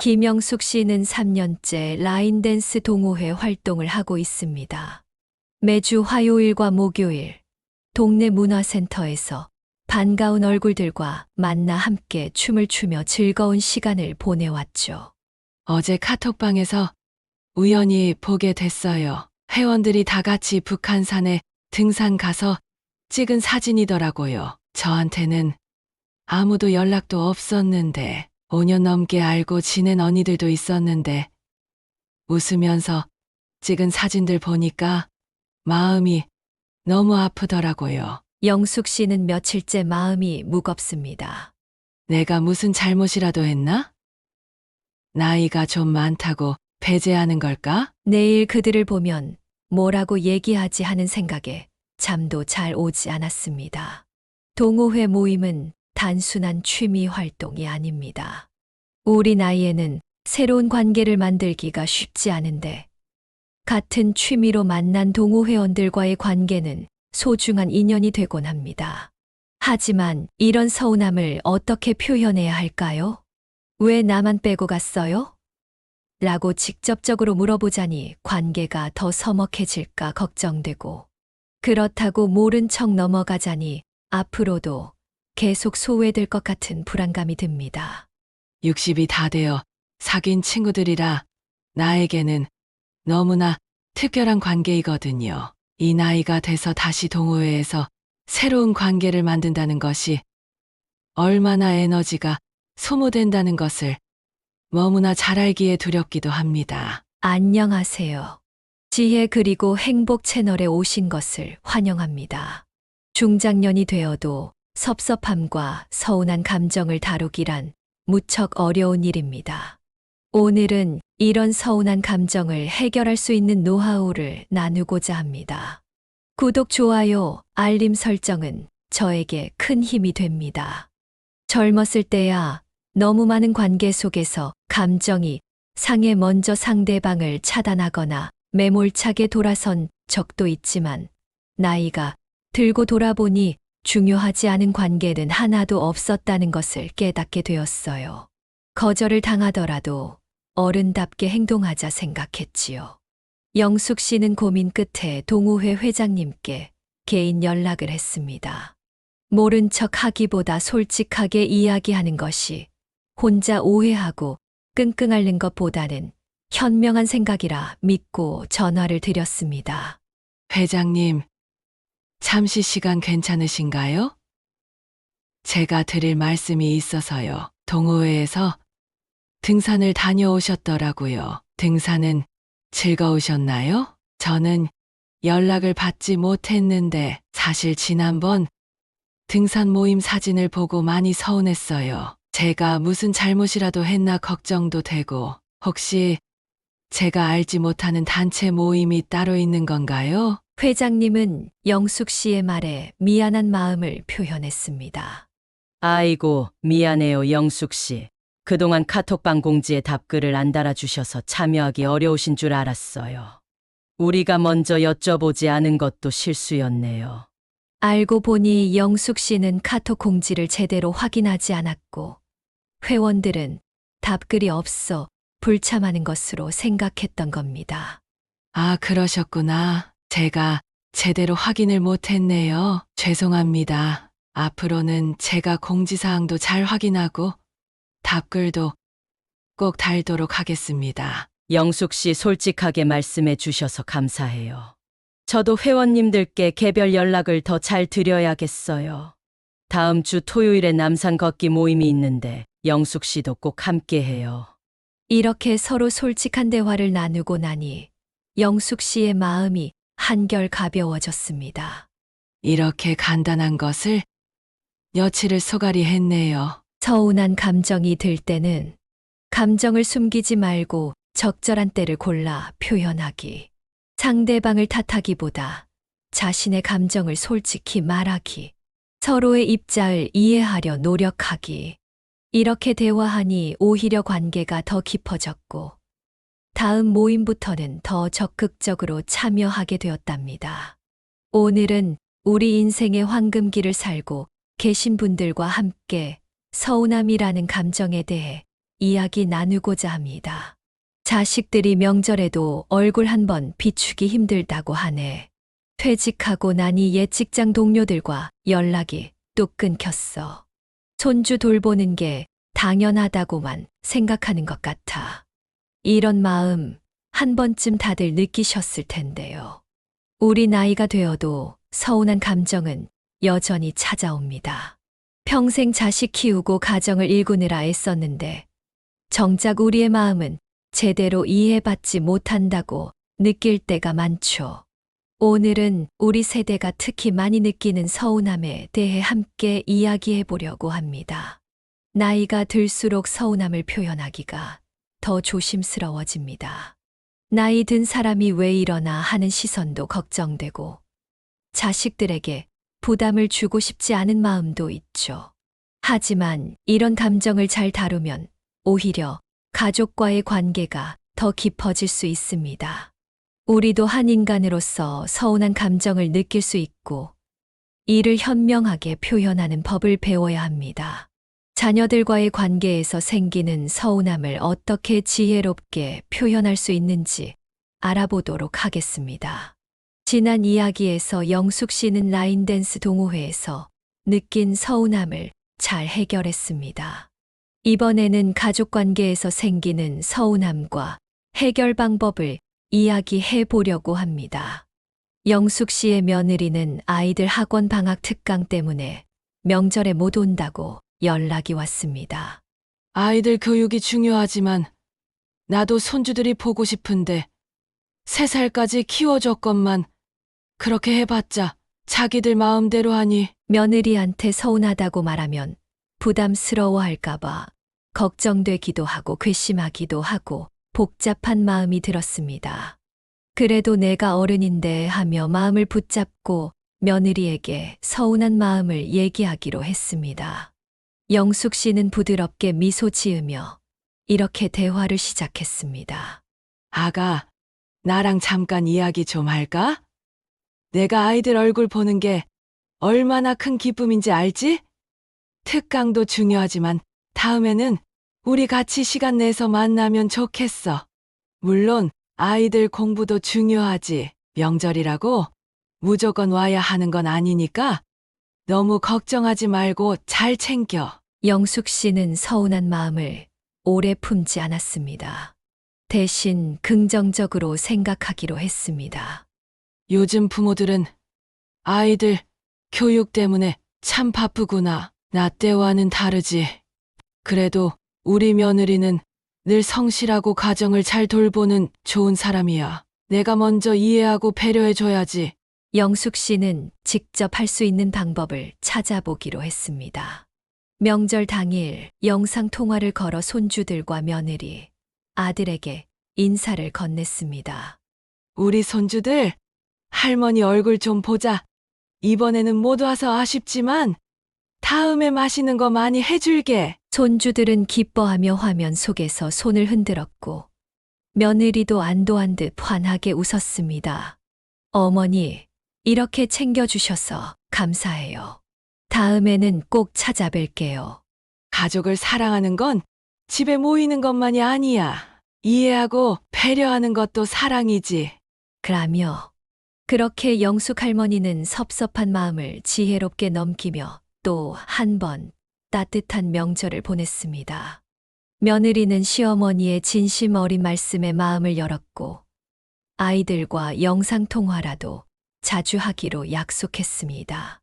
김영숙 씨는 3년째 라인댄스 동호회 활동을 하고 있습니다. 매주 화요일과 목요일, 동네 문화센터에서 반가운 얼굴들과 만나 함께 춤을 추며 즐거운 시간을 보내왔죠. 어제 카톡방에서 우연히 보게 됐어요. 회원들이 다 같이 북한산에 등산 가서 찍은 사진이더라고요. 저한테는 아무도 연락도 없었는데 5년 넘게 알고 지낸 언니들도 있었는데 웃으면서 찍은 사진들 보니까 마음이 너무 아프더라고요. 영숙 씨는 며칠째 마음이 무겁습니다. 내가 무슨 잘못이라도 했나? 나이가 좀 많다고 배제하는 걸까? 내일 그들을 보면 뭐라고 얘기하지 하는 생각에 잠도 잘 오지 않았습니다. 동호회 모임은 단순한 취미 활동이 아닙니다. 우리 나이에는 새로운 관계를 만들기가 쉽지 않은데 같은 취미로 만난 동호회원들과의 관계는 소중한 인연이 되곤 합니다. 하지만 이런 서운함을 어떻게 표현해야 할까요? 왜 나만 빼고 갔어요? 라고 직접적으로 물어보자니 관계가 더 서먹해질까 걱정되고 그렇다고 모른 척 넘어가자니 앞으로도 계속 소외될 것 같은 불안감이 듭니다. 60이 다 되어 사귄 친구들이라 나에게는 너무나 특별한 관계이거든요. 이 나이가 돼서 다시 동호회에서 새로운 관계를 만든다는 것이 얼마나 에너지가 소모된다는 것을 너무나 잘 알기에 두렵기도 합니다. 안녕하세요. 지혜 그리고 행복 채널에 오신 것을 환영합니다. 중장년이 되어도 섭섭함과 서운한 감정을 다루기란 무척 어려운 일입니다. 오늘은 이런 서운한 감정을 해결할 수 있는 노하우를 나누고자 합니다. 구독, 좋아요, 알림 설정은 저에게 큰 힘이 됩니다. 젊었을 때야 너무 많은 관계 속에서 감정이 상해 먼저 상대방을 차단하거나 매몰차게 돌아선 적도 있지만 나이가 들고 돌아보니 중요하지 않은 관계는 하나도 없었다는 것을 깨닫게 되었어요. 거절을 당하더라도 어른답게 행동하자 생각했지요. 영숙 씨는 고민 끝에 동호회 회장님께 개인 연락을 했습니다. 모른 척 하기보다 솔직하게 이야기하는 것이 혼자 오해하고 끙끙 앓는 것보다는 현명한 생각이라 믿고 전화를 드렸습니다. 회장님, 잠시 시간 괜찮으신가요? 제가 드릴 말씀이 있어서요. 동호회에서 등산을 다녀오셨더라고요. 등산은 즐거우셨나요? 저는 연락을 받지 못했는데 사실 지난번 등산 모임 사진을 보고 많이 서운했어요. 제가 무슨 잘못이라도 했나 걱정도 되고 혹시 제가 알지 못하는 단체 모임이 따로 있는 건가요? 회장님은 영숙 씨의 말에 미안한 마음을 표현했습니다. 아이고, 미안해요, 영숙 씨. 그동안 카톡방 공지에 답글을 안 달아주셔서 참여하기 어려우신 줄 알았어요. 우리가 먼저 여쭤보지 않은 것도 실수였네요. 알고 보니 영숙 씨는 카톡 공지를 제대로 확인하지 않았고 회원들은 답글이 없어 불참하는 것으로 생각했던 겁니다. 아, 그러셨구나. 제가 제대로 확인을 못했네요. 죄송합니다. 앞으로는 제가 공지사항도 잘 확인하고 답글도 꼭 달도록 하겠습니다. 영숙 씨 솔직하게 말씀해 주셔서 감사해요. 저도 회원님들께 개별 연락을 더 잘 드려야겠어요. 다음 주 토요일에 남산 걷기 모임이 있는데 영숙 씨도 꼭 함께 해요. 이렇게 서로 솔직한 대화를 나누고 나니 영숙 씨의 마음이 한결 가벼워졌습니다. 이렇게 간단한 것을 며칠을 소갈이 했네요. 서운한 감정이 들 때는 감정을 숨기지 말고 적절한 때를 골라 표현하기. 상대방을 탓하기보다 자신의 감정을 솔직히 말하기. 서로의 입장을 이해하려 노력하기. 이렇게 대화하니 오히려 관계가 더 깊어졌고 다음 모임부터는 더 적극적으로 참여하게 되었답니다. 오늘은 우리 인생의 황금기를 살고 계신 분들과 함께 서운함이라는 감정에 대해 이야기 나누고자 합니다. 자식들이 명절에도 얼굴 한번 비추기 힘들다고 하네. 퇴직하고 나니 옛 직장 동료들과 연락이 뚝 끊겼어. 손주 돌보는 게 당연하다고만 생각하는 것 같아. 이런 마음 한 번쯤 다들 느끼셨을 텐데요. 우리 나이가 되어도 서운한 감정은 여전히 찾아옵니다. 평생 자식 키우고 가정을 일구느라 애썼는데 정작 우리의 마음은 제대로 이해받지 못한다고 느낄 때가 많죠. 오늘은 우리 세대가 특히 많이 느끼는 서운함에 대해 함께 이야기해 보려고 합니다. 나이가 들수록 서운함을 표현하기가 더 조심스러워집니다. 나이 든 사람이 왜 이러나 하는 시선도 걱정되고 자식들에게 부담을 주고 싶지 않은 마음도 있죠. 하지만 이런 감정을 잘 다루면 오히려 가족과의 관계가 더 깊어질 수 있습니다. 우리도 한 인간으로서 서운한 감정을 느낄 수 있고 이를 현명하게 표현하는 법을 배워야 합니다. 자녀들과의 관계에서 생기는 서운함을 어떻게 지혜롭게 표현할 수 있는지 알아보도록 하겠습니다. 지난 이야기에서 영숙 씨는 라인댄스 동호회에서 느낀 서운함을 잘 해결했습니다. 이번에는 가족 관계에서 생기는 서운함과 해결 방법을 이야기해 보려고 합니다. 영숙 씨의 며느리는 아이들 학원 방학 특강 때문에 명절에 못 온다고 연락이 왔습니다. 아이들 교육이 중요하지만 나도 손주들이 보고 싶은데 3살까지 키워줬건만 그렇게 해봤자 자기들 마음대로 하니 며느리한테 서운하다고 말하면 부담스러워할까봐 걱정되기도 하고 괘씸하기도 하고 복잡한 마음이 들었습니다. 그래도 내가 어른인데 하며 마음을 붙잡고 며느리에게 서운한 마음을 얘기하기로 했습니다. 영숙 씨는 부드럽게 미소 지으며 이렇게 대화를 시작했습니다. 아가, 나랑 잠깐 이야기 좀 할까? 내가 아이들 얼굴 보는 게 얼마나 큰 기쁨인지 알지? 특강도 중요하지만 다음에는 우리 같이 시간 내서 만나면 좋겠어. 물론 아이들 공부도 중요하지. 명절이라고 무조건 와야 하는 건 아니니까 너무 걱정하지 말고 잘 챙겨. 영숙 씨는 서운한 마음을 오래 품지 않았습니다. 대신 긍정적으로 생각하기로 했습니다. 요즘 부모들은 아이들 교육 때문에 참 바쁘구나. 나 때와는 다르지. 그래도 우리 며느리는 늘 성실하고 가정을 잘 돌보는 좋은 사람이야. 내가 먼저 이해하고 배려해줘야지. 영숙 씨는 직접 할 수 있는 방법을 찾아보기로 했습니다. 명절 당일 영상통화를 걸어 손주들과 며느리, 아들에게 인사를 건넸습니다. 우리 손주들, 할머니 얼굴 좀 보자. 이번에는 못 와서 아쉽지만 다음에 맛있는 거 많이 해줄게. 손주들은 기뻐하며 화면 속에서 손을 흔들었고 며느리도 안도한 듯 환하게 웃었습니다. 어머니, 이렇게 챙겨주셔서 감사해요. 다음에는 꼭 찾아뵐게요. 가족을 사랑하는 건 집에 모이는 것만이 아니야. 이해하고 배려하는 것도 사랑이지. 그라며 그렇게 영숙 할머니는 섭섭한 마음을 지혜롭게 넘기며 또 한 번 따뜻한 명절을 보냈습니다. 며느리는 시어머니의 진심 어린 말씀에 마음을 열었고 아이들과 영상통화라도 자주 하기로 약속했습니다.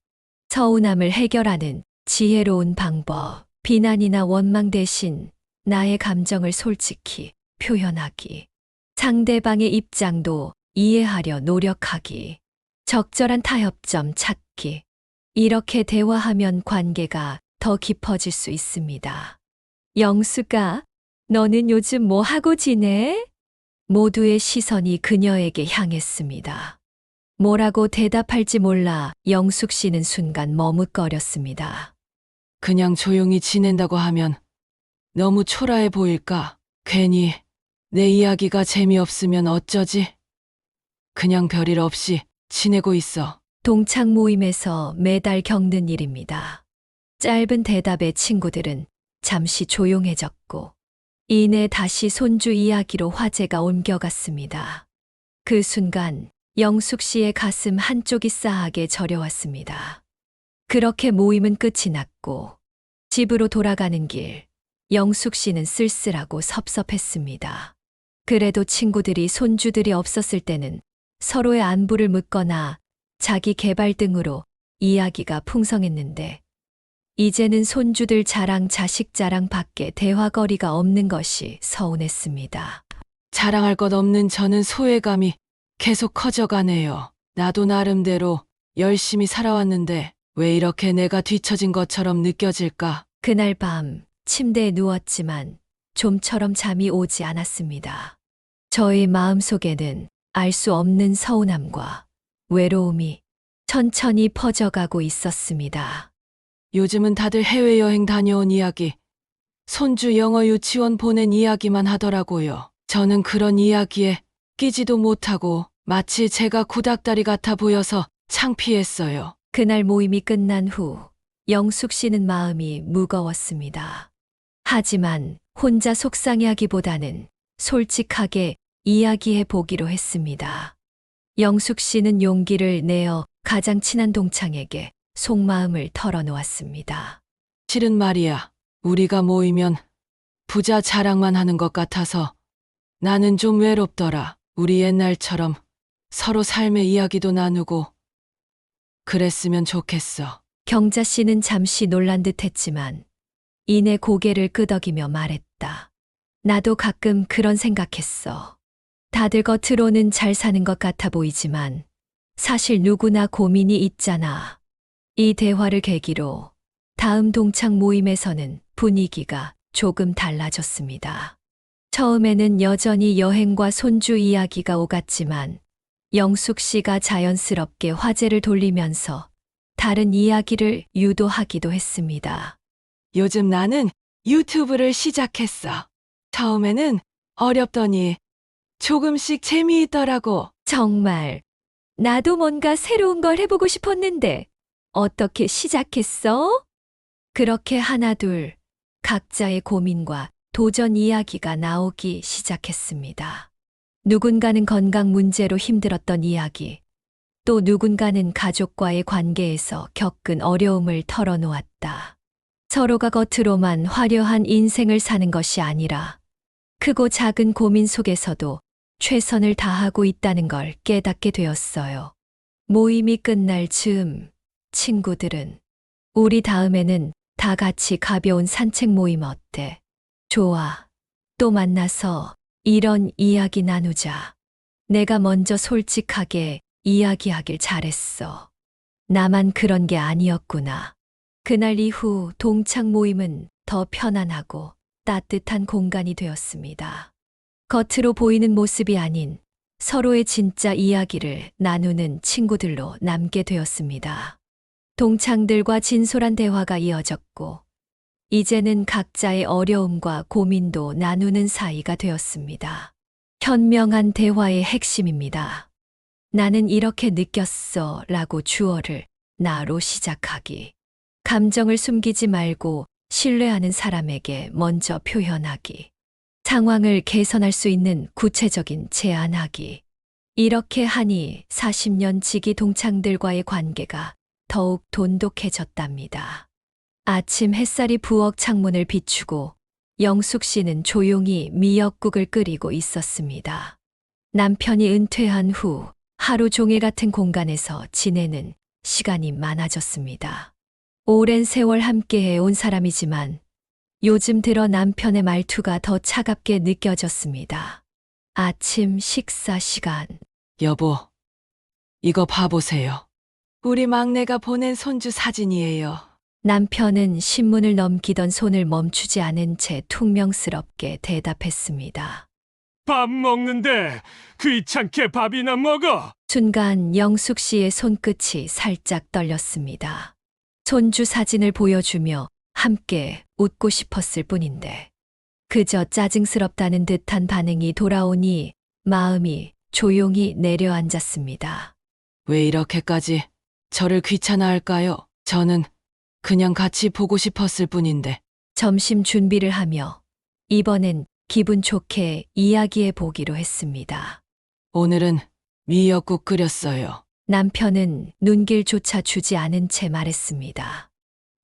서운함을 해결하는 지혜로운 방법, 비난이나 원망 대신 나의 감정을 솔직히 표현하기, 상대방의 입장도 이해하려 노력하기, 적절한 타협점 찾기. 이렇게 대화하면 관계가 더 깊어질 수 있습니다. 영숙아, 너는 요즘 뭐 하고 지내? 모두의 시선이 그녀에게 향했습니다. 뭐라고 대답할지 몰라 영숙 씨는 순간 머뭇거렸습니다. 그냥 조용히 지낸다고 하면 너무 초라해 보일까? 괜히 내 이야기가 재미없으면 어쩌지? 그냥 별일 없이 지내고 있어. 동창 모임에서 매달 겪는 일입니다. 짧은 대답에 친구들은 잠시 조용해졌고, 이내 다시 손주 이야기로 화제가 옮겨갔습니다. 그 순간 영숙 씨의 가슴 한쪽이 싸하게 저려왔습니다. 그렇게 모임은 끝이 났고, 집으로 돌아가는 길, 영숙 씨는 쓸쓸하고 섭섭했습니다. 그래도 친구들이 손주들이 없었을 때는 서로의 안부를 묻거나 자기 개발 등으로 이야기가 풍성했는데, 이제는 손주들 자랑, 자식 자랑 밖에 대화거리가 없는 것이 서운했습니다. 자랑할 것 없는 저는 소외감이 계속 커져가네요. 나도 나름대로 열심히 살아왔는데 왜 이렇게 내가 뒤처진 것처럼 느껴질까? 그날 밤 침대에 누웠지만 좀처럼 잠이 오지 않았습니다. 저의 마음속에는 알 수 없는 서운함과 외로움이 천천히 퍼져가고 있었습니다. 요즘은 다들 해외여행 다녀온 이야기, 손주 영어 유치원 보낸 이야기만 하더라고요. 저는 그런 이야기에 끼지도 못하고 마치 제가 구닥다리 같아 보여서 창피했어요. 그날 모임이 끝난 후 영숙 씨는 마음이 무거웠습니다. 하지만 혼자 속상해하기보다는 솔직하게 이야기해 보기로 했습니다. 영숙 씨는 용기를 내어 가장 친한 동창에게 속마음을 털어놓았습니다. 실은 말이야, 우리가 모이면 부자 자랑만 하는 것 같아서 나는 좀 외롭더라. 우리 옛날처럼 서로 삶의 이야기도 나누고 그랬으면 좋겠어. 경자 씨는 잠시 놀란 듯 했지만 이내 고개를 끄덕이며 말했다. 나도 가끔 그런 생각했어. 다들 겉으로는 잘 사는 것 같아 보이지만 사실 누구나 고민이 있잖아. 이 대화를 계기로 다음 동창 모임에서는 분위기가 조금 달라졌습니다. 처음에는 여전히 여행과 손주 이야기가 오갔지만 영숙 씨가 자연스럽게 화제를 돌리면서 다른 이야기를 유도하기도 했습니다. 요즘 나는 유튜브를 시작했어. 처음에는 어렵더니 조금씩 재미있더라고. 정말 나도 뭔가 새로운 걸 해보고 싶었는데 어떻게 시작했어? 그렇게 하나둘 각자의 고민과 도전 이야기가 나오기 시작했습니다. 누군가는 건강 문제로 힘들었던 이야기, 또 누군가는 가족과의 관계에서 겪은 어려움을 털어놓았다. 서로가 겉으로만 화려한 인생을 사는 것이 아니라 크고 작은 고민 속에서도 최선을 다하고 있다는 걸 깨닫게 되었어요. 모임이 끝날 즈음 친구들은 우리 다음에는 다 같이 가벼운 산책 모임 어때? 좋아. 또 만나서 이런 이야기 나누자. 내가 먼저 솔직하게 이야기하길 잘했어. 나만 그런 게 아니었구나. 그날 이후 동창 모임은 더 편안하고 따뜻한 공간이 되었습니다. 겉으로 보이는 모습이 아닌 서로의 진짜 이야기를 나누는 친구들로 남게 되었습니다. 동창들과 진솔한 대화가 이어졌고, 이제는 각자의 어려움과 고민도 나누는 사이가 되었습니다. 현명한 대화의 핵심입니다. 나는 이렇게 느꼈어 라고 주어를 나로 시작하기. 감정을 숨기지 말고 신뢰하는 사람에게 먼저 표현하기. 상황을 개선할 수 있는 구체적인 제안하기. 이렇게 하니 40년 지기 동창들과의 관계가 더욱 돈독해졌답니다. 아침 햇살이 부엌 창문을 비추고 영숙 씨는 조용히 미역국을 끓이고 있었습니다. 남편이 은퇴한 후 하루 종일 같은 공간에서 지내는 시간이 많아졌습니다. 오랜 세월 함께해 온 사람이지만 요즘 들어 남편의 말투가 더 차갑게 느껴졌습니다. 아침 식사 시간. 여보, 이거 봐보세요. 우리 막내가 보낸 손주 사진이에요. 남편은 신문을 넘기던 손을 멈추지 않은 채 퉁명스럽게 대답했습니다. 밥 먹는데 귀찮게 밥이나 먹어. 순간 영숙 씨의 손끝이 살짝 떨렸습니다. 손주 사진을 보여주며 함께 웃고 싶었을 뿐인데 그저 짜증스럽다는 듯한 반응이 돌아오니 마음이 조용히 내려앉았습니다. 왜 이렇게까지 저를 귀찮아할까요? 저는 그냥 같이 보고 싶었을 뿐인데. 점심 준비를 하며 이번엔 기분 좋게 이야기해 보기로 했습니다. 오늘은 미역국 끓였어요. 남편은 눈길조차 주지 않은 채 말했습니다.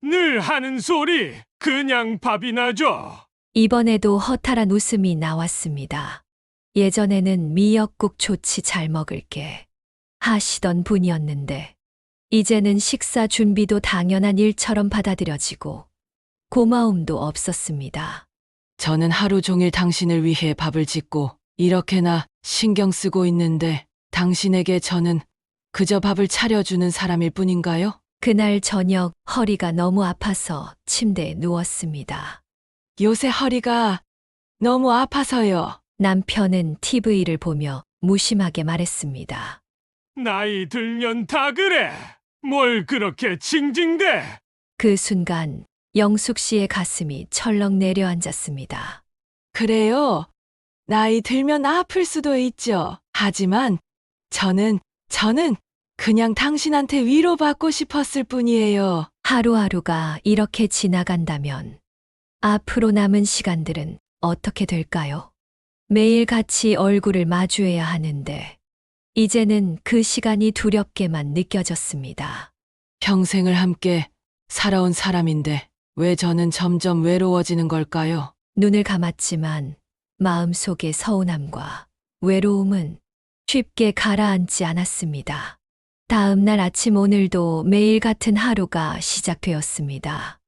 늘 하는 소리 그냥 밥이나 줘. 이번에도 허탈한 웃음이 나왔습니다. 예전에는 미역국 좋지 잘 먹을게 하시던 분이었는데 이제는 식사 준비도 당연한 일처럼 받아들여지고 고마움도 없었습니다. 저는 하루 종일 당신을 위해 밥을 짓고 이렇게나 신경 쓰고 있는데 당신에게 저는 그저 밥을 차려주는 사람일 뿐인가요? 그날 저녁 허리가 너무 아파서 침대에 누웠습니다. 요새 허리가 너무 아파서요. 남편은 TV를 보며 무심하게 말했습니다. 나이 들면 다 그래. 뭘 그렇게 징징대? 그 순간 영숙 씨의 가슴이 철렁 내려앉았습니다. 그래요. 나이 들면 아플 수도 있죠. 하지만 저는 그냥 당신한테 위로받고 싶었을 뿐이에요. 하루하루가 이렇게 지나간다면 앞으로 남은 시간들은 어떻게 될까요? 매일 같이 얼굴을 마주해야 하는데 이제는 그 시간이 두렵게만 느껴졌습니다. 평생을 함께 살아온 사람인데 왜 저는 점점 외로워지는 걸까요? 눈을 감았지만 마음속의 서운함과 외로움은 쉽게 가라앉지 않았습니다. 다음 날 아침 오늘도 매일 같은 하루가 시작되었습니다.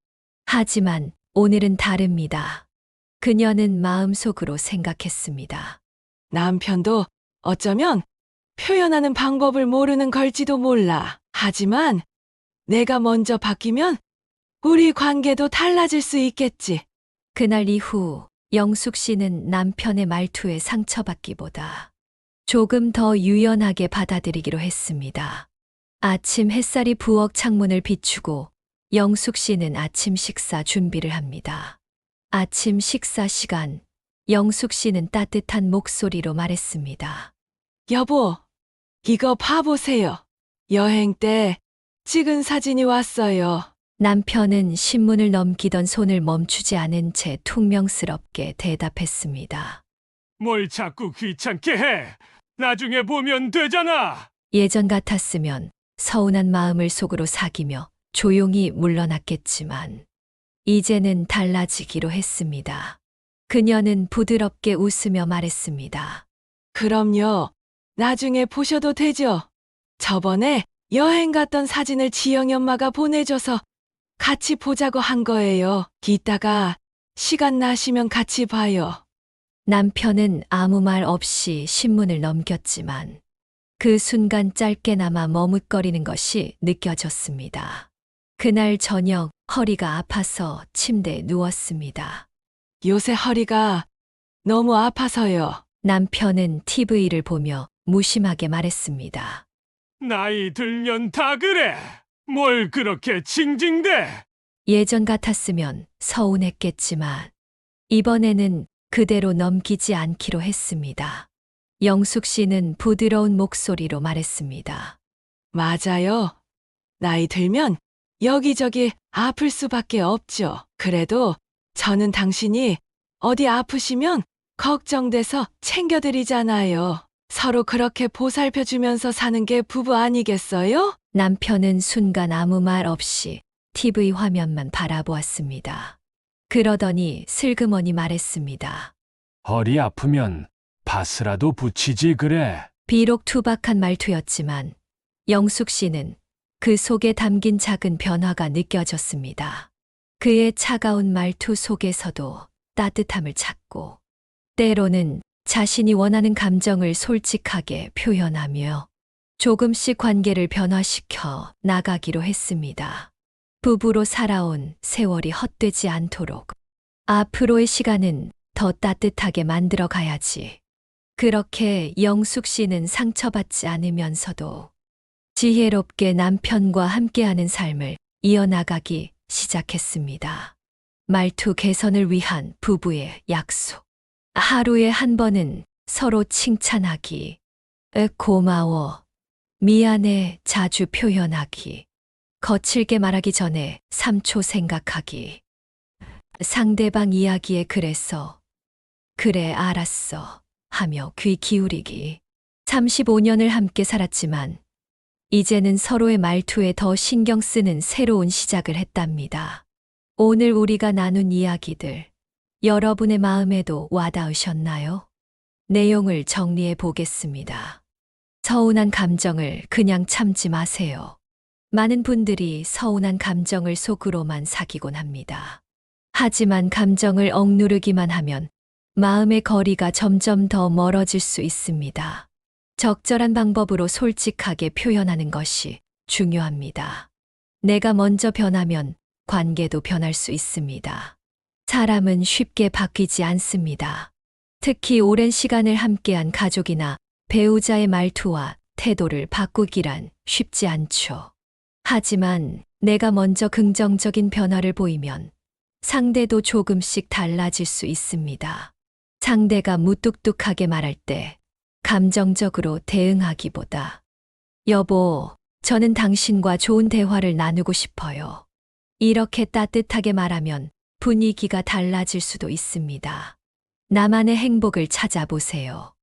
하지만 오늘은 다릅니다. 그녀는 마음속으로 생각했습니다. 남편도 어쩌면 표현하는 방법을 모르는 걸지도 몰라. 하지만 내가 먼저 바뀌면 우리 관계도 달라질 수 있겠지. 그날 이후 영숙 씨는 남편의 말투에 상처받기보다 조금 더 유연하게 받아들이기로 했습니다. 아침 햇살이 부엌 창문을 비추고 영숙 씨는 아침 식사 준비를 합니다. 아침 식사 시간, 영숙 씨는 따뜻한 목소리로 말했습니다. 여보, 이거 봐보세요. 여행 때 찍은 사진이 왔어요. 남편은 신문을 넘기던 손을 멈추지 않은 채 퉁명스럽게 대답했습니다. 뭘 자꾸 귀찮게 해? 나중에 보면 되잖아. 예전 같았으면 서운한 마음을 속으로 사기며 조용히 물러났겠지만 이제는 달라지기로 했습니다. 그녀는 부드럽게 웃으며 말했습니다. 그럼요. 나중에 보셔도 되죠. 저번에 여행 갔던 사진을 지영이 엄마가 보내줘서 같이 보자고 한 거예요. 이따가 시간 나시면 같이 봐요. 남편은 아무 말 없이 신문을 넘겼지만 그 순간 짧게나마 머뭇거리는 것이 느껴졌습니다. 그날 저녁 허리가 아파서 침대에 누웠습니다. 요새 허리가 너무 아파서요. 남편은 TV를 보며 무심하게 말했습니다. 나이 들면 다 그래. 뭘 그렇게 징징대? 예전 같았으면 서운했겠지만 이번에는 그대로 넘기지 않기로 했습니다. 영숙 씨는 부드러운 목소리로 말했습니다. 맞아요. 나이 들면 여기저기 아플 수밖에 없죠. 그래도 저는 당신이 어디 아프시면 걱정돼서 챙겨드리잖아요. 서로 그렇게 보살펴주면서 사는 게 부부 아니겠어요? 남편은 순간 아무 말 없이 TV 화면만 바라보았습니다. 그러더니 슬그머니 말했습니다. 허리 아프면 바스라도 붙이지 그래. 비록 투박한 말투였지만 영숙 씨는 그 속에 담긴 작은 변화가 느껴졌습니다. 그의 차가운 말투 속에서도 따뜻함을 찾고 때로는 자신이 원하는 감정을 솔직하게 표현하며 조금씩 관계를 변화시켜 나가기로 했습니다. 부부로 살아온 세월이 헛되지 않도록 앞으로의 시간은 더 따뜻하게 만들어 가야지. 그렇게 영숙 씨는 상처받지 않으면서도 지혜롭게 남편과 함께하는 삶을 이어나가기 시작했습니다. 말투 개선을 위한 부부의 약속. 하루에 한 번은 서로 칭찬하기. 고마워. 미안해 자주 표현하기. 거칠게 말하기 전에 3초 생각하기. 상대방 이야기에 그래서, 그래 알았어 하며 귀 기울이기. 35년을 함께 살았지만 이제는 서로의 말투에 더 신경 쓰는 새로운 시작을 했답니다. 오늘 우리가 나눈 이야기들, 여러분의 마음에도 와닿으셨나요? 내용을 정리해 보겠습니다. 서운한 감정을 그냥 참지 마세요. 많은 분들이 서운한 감정을 속으로만 사귀곤 합니다. 하지만 감정을 억누르기만 하면 마음의 거리가 점점 더 멀어질 수 있습니다. 적절한 방법으로 솔직하게 표현하는 것이 중요합니다. 내가 먼저 변하면 관계도 변할 수 있습니다. 사람은 쉽게 바뀌지 않습니다. 특히 오랜 시간을 함께한 가족이나 배우자의 말투와 태도를 바꾸기란 쉽지 않죠. 하지만 내가 먼저 긍정적인 변화를 보이면 상대도 조금씩 달라질 수 있습니다. 상대가 무뚝뚝하게 말할 때 감정적으로 대응하기보다 여보, 저는 당신과 좋은 대화를 나누고 싶어요. 이렇게 따뜻하게 말하면 분위기가 달라질 수도 있습니다. 나만의 행복을 찾아보세요.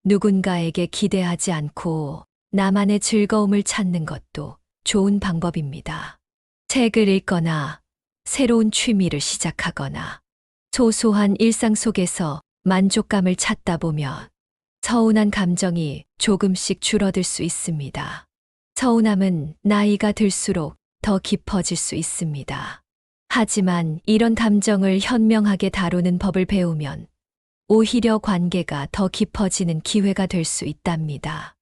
누군가에게 기대하지 않고 나만의 즐거움을 찾는 것도 좋은 방법입니다. 책을 읽거나 새로운 취미를 시작하거나 소소한 일상 속에서 만족감을 찾다 보면 서운한 감정이 조금씩 줄어들 수 있습니다. 서운함은 나이가 들수록 더 깊어질 수 있습니다. 하지만 이런 감정을 현명하게 다루는 법을 배우면 오히려 관계가 더 깊어지는 기회가 될 수 있답니다.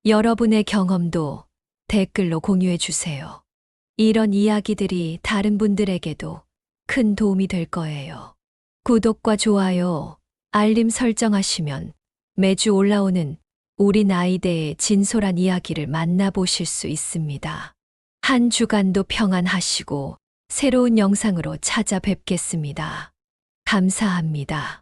여러분의 경험도 댓글로 공유해 주세요. 이런 이야기들이 다른 분들에게도 큰 도움이 될 거예요. 구독과 좋아요, 알림 설정하시면 매주 올라오는 우리 나이대의 진솔한 이야기를 만나보실 수 있습니다. 한 주간도 평안하시고 새로운 영상으로 찾아뵙겠습니다. 감사합니다.